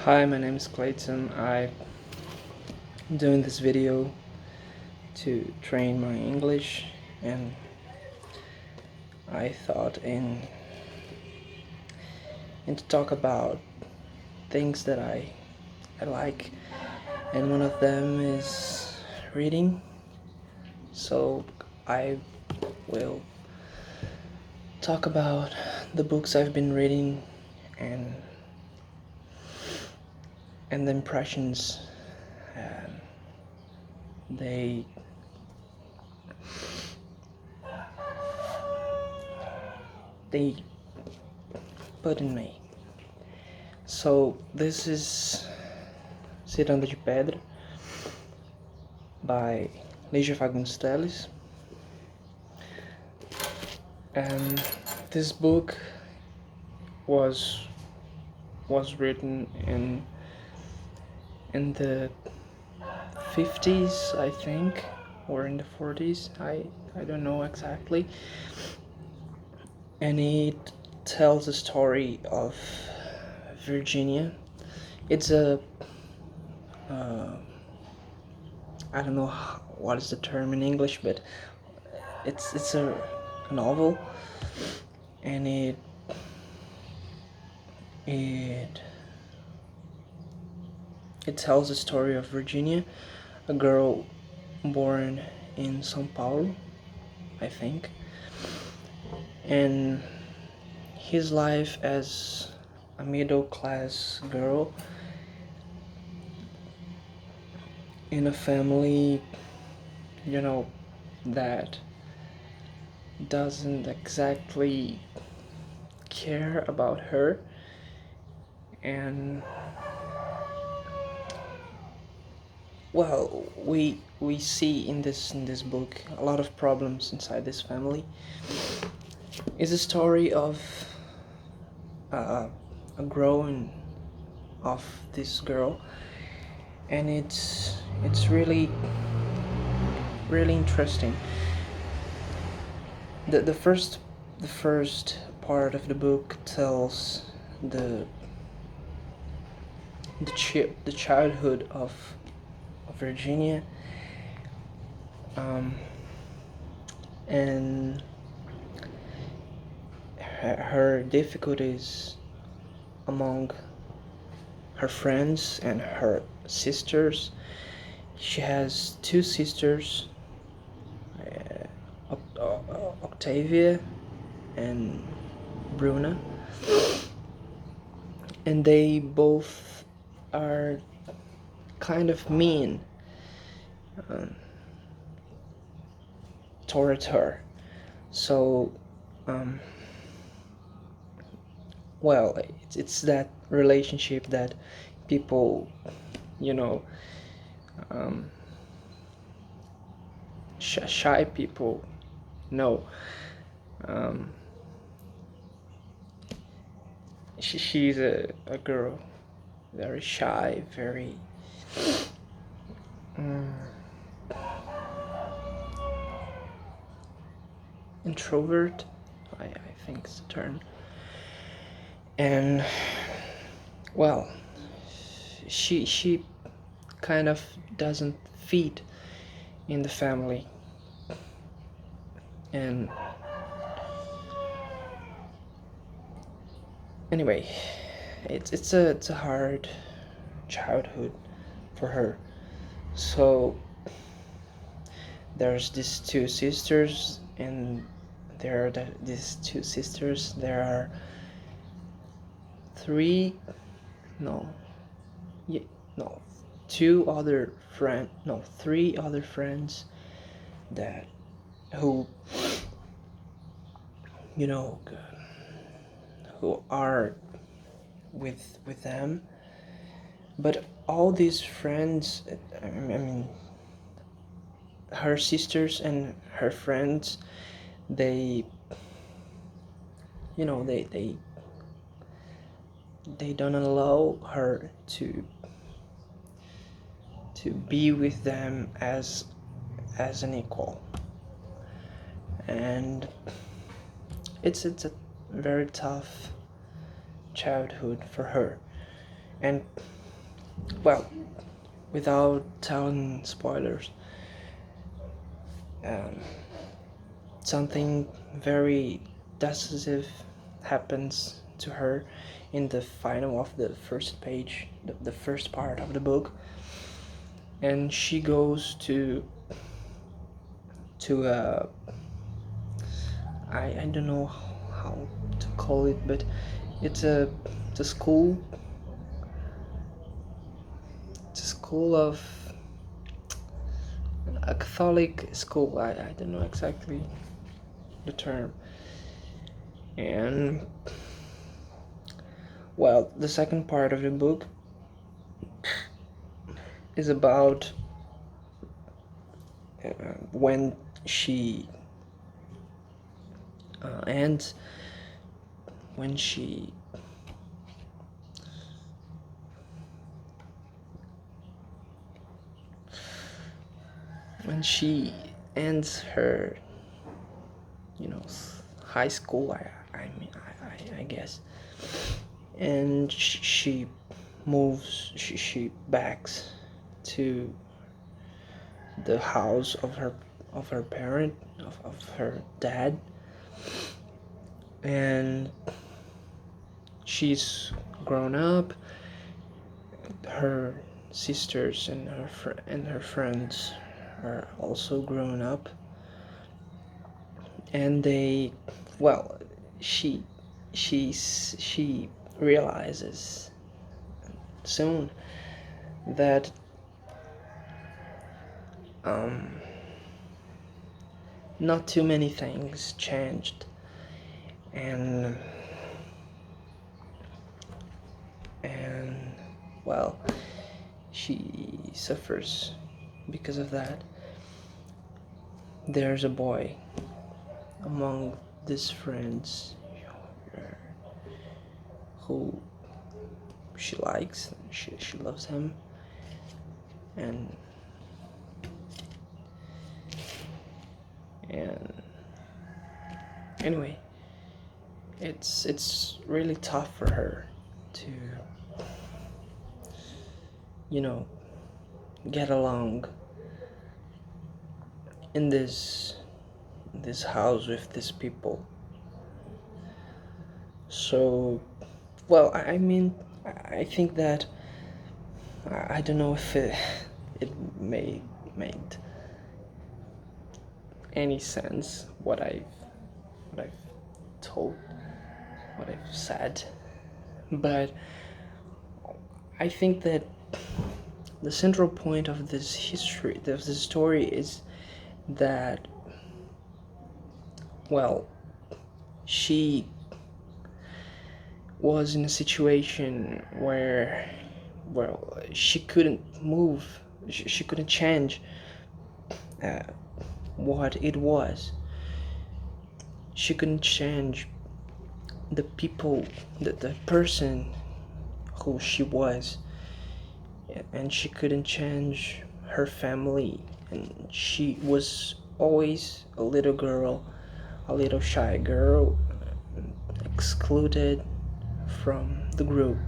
Hi, my name is Clayton. I'm doing this video to train my English, and I thought in to talk about things that I like, and one of them is reading. So I will talk about the books I've been reading and the impressions they they put in me. So this is Ciranda de Pedra by Lygia Fagundes, and this book was written in the 50s, I think, or in the 40s. I don't know exactly, and it tells the story of Virginia. It's a I don't know what is the term in English, but it's a novel, and it it tells the story of Virginia, a girl born in São Paulo, I think, and his life as a middle class girl in a family, that doesn't exactly care about her, and well, we see in this book a lot of problems inside this family. It's a story of a growing of this girl, and it's really interesting. The first part of the book tells the the childhood of Virginia, and her difficulties among her friends and her sisters. She has two sisters, Octavia and Bruna, and they both are kind of mean towards her. So, well, it's that relationship that people, you know, shy people know. She's a girl, very shy, very introvert, I think is the term. And well, she kind of doesn't fit in the family, and anyway, it's a hard childhood for her. So there's these two sisters, and these two sisters, there are three, no, yeah, no, three other friends that who you know who are with them, but all these friends, I mean, her sisters and her friends, they they don't allow her to be with them as an equal, and it's a very tough childhood for her. And well, without telling spoilers, um, something very decisive happens to her in the final of the first page, the first part of the book, and she goes to I don't know how to call it, but it's a school. It's a school of a Catholic school. I don't know exactly the term. And well, the second part of the book is about when she ends when she when she ends her, you know, high school. I guess, and she moves. She backs to the house of her parent, of her dad, and she's grown up. Her sisters and her friends are also grown up, and they, well, she she realizes soon that um, not too many things changed, and and well, she suffers because of that. There's a boy among these friends who she likes. She loves him, and and anyway, it's really tough for her to, you know, get along in this house with these people. So, well, I mean, I think that I don't know if it made any sense what I've told, what I've said, but I think that the central point of this history, of this story, is that, well, she was in a situation where, well, she couldn't move, she couldn't change uh, what it was. She couldn't change the people, the person who she was, and she couldn't change her family, and she was always a little girl, a little shy girl, excluded from the group.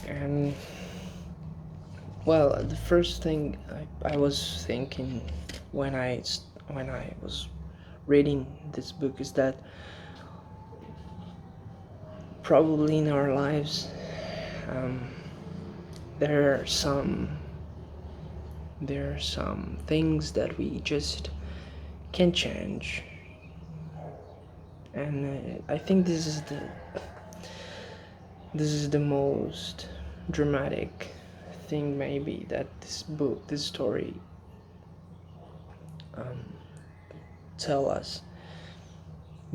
And well, the first thing I was thinking when I was reading this book is that probably in our lives um, there are some things that we just can't change, and I think this is the most dramatic thing maybe that this story tell us,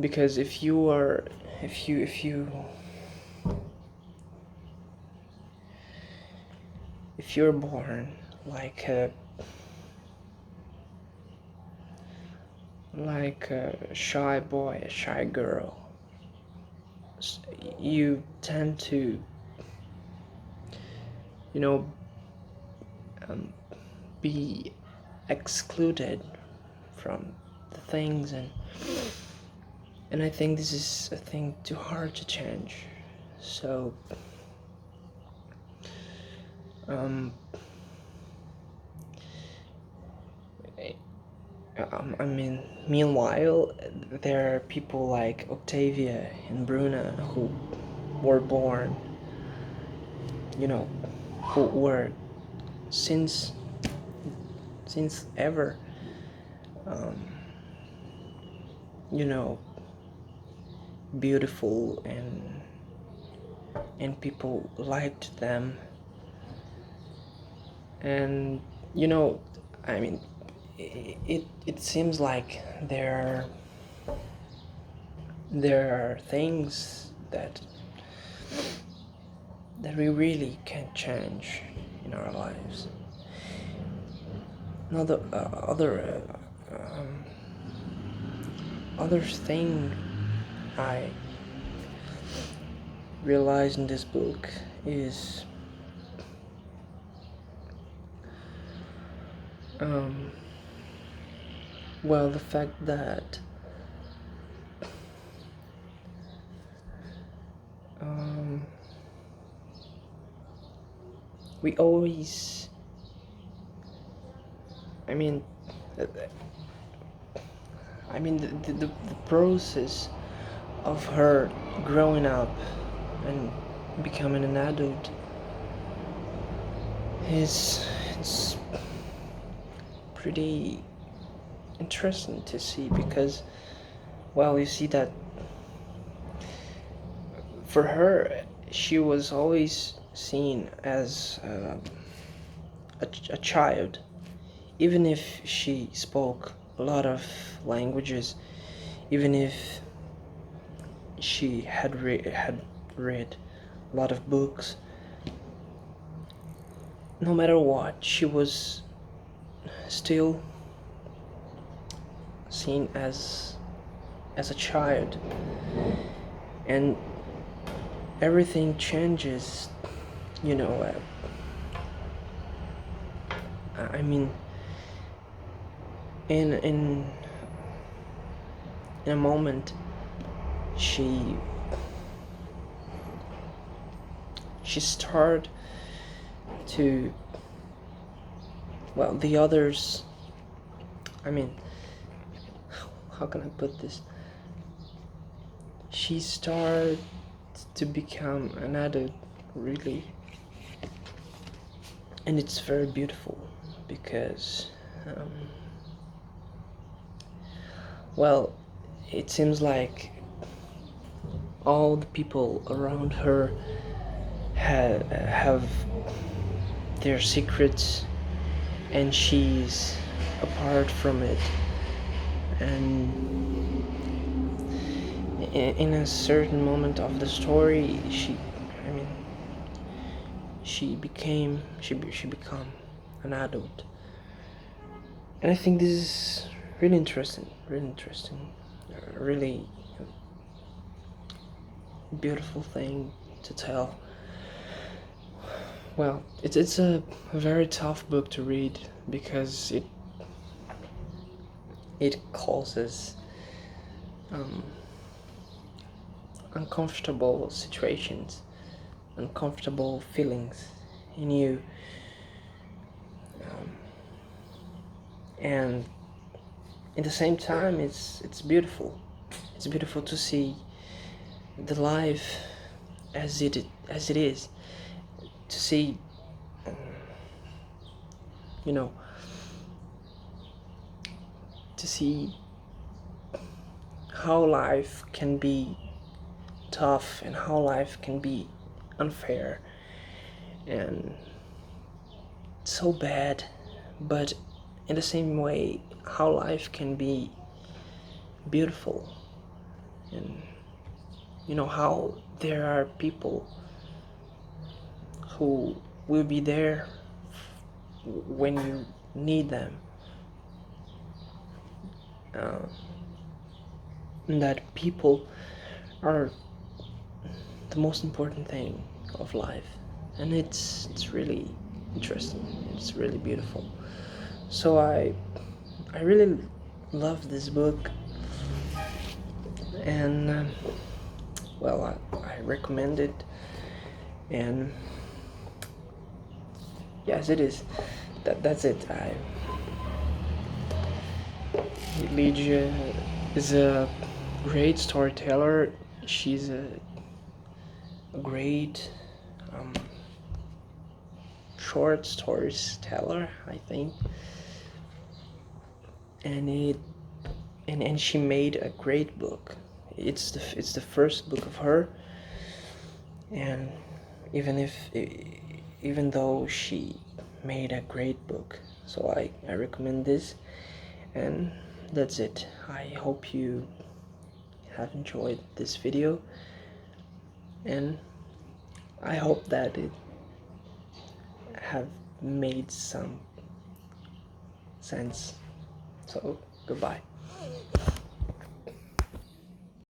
because if you are if you're born like a shy boy, a shy girl, you tend to, you know, be excluded from the things, and I think this is a thing too hard to change. So Um, I mean, meanwhile, there are people like Octavia and Bruna who were born, you know, who were since ever, um, you know, beautiful, and people liked them. And you know, I mean, it seems like there are things that we really can't change in our lives. Another other thing I realized in this book is well, the fact that we always, I mean, the process of her growing up and becoming an adult is it's pretty interesting to see, because, well, you see that for her, she was always seen as a child, even if she spoke a lot of languages, even if she had read a lot of books. No matter what, she was still seen as a child, and everything changes, you know. I mean, in a moment, she started to, well, the others, I mean, how can I put this? She started to become an adult, really, and it's very beautiful, because well, it seems like all the people around her have their secrets, and she's apart from it. And in a certain moment of the story, she become an adult. And I think this is really interesting, really beautiful thing to tell. Well, it's a very tough book to read, because it causes uncomfortable situations, uncomfortable feelings in you, and at the same time, it's beautiful. It's beautiful to see the life as it is, to see, you know, to see how life can be tough and how life can be unfair and so bad, but in the same way, how life can be beautiful. And you know how there are people who will be there when you need them, and that people are the most important thing of life. And it's really interesting, it's really beautiful. So I really love this book, and well, I recommend it. And yes, it is. That's it. Lygia is a great storyteller. She's a great short stories teller, I think. And she made a great book. It's the first book of her, and even though she made a great book, so I recommend this. And that's it. I hope you have enjoyed this video, and I hope that it have made some sense. So goodbye.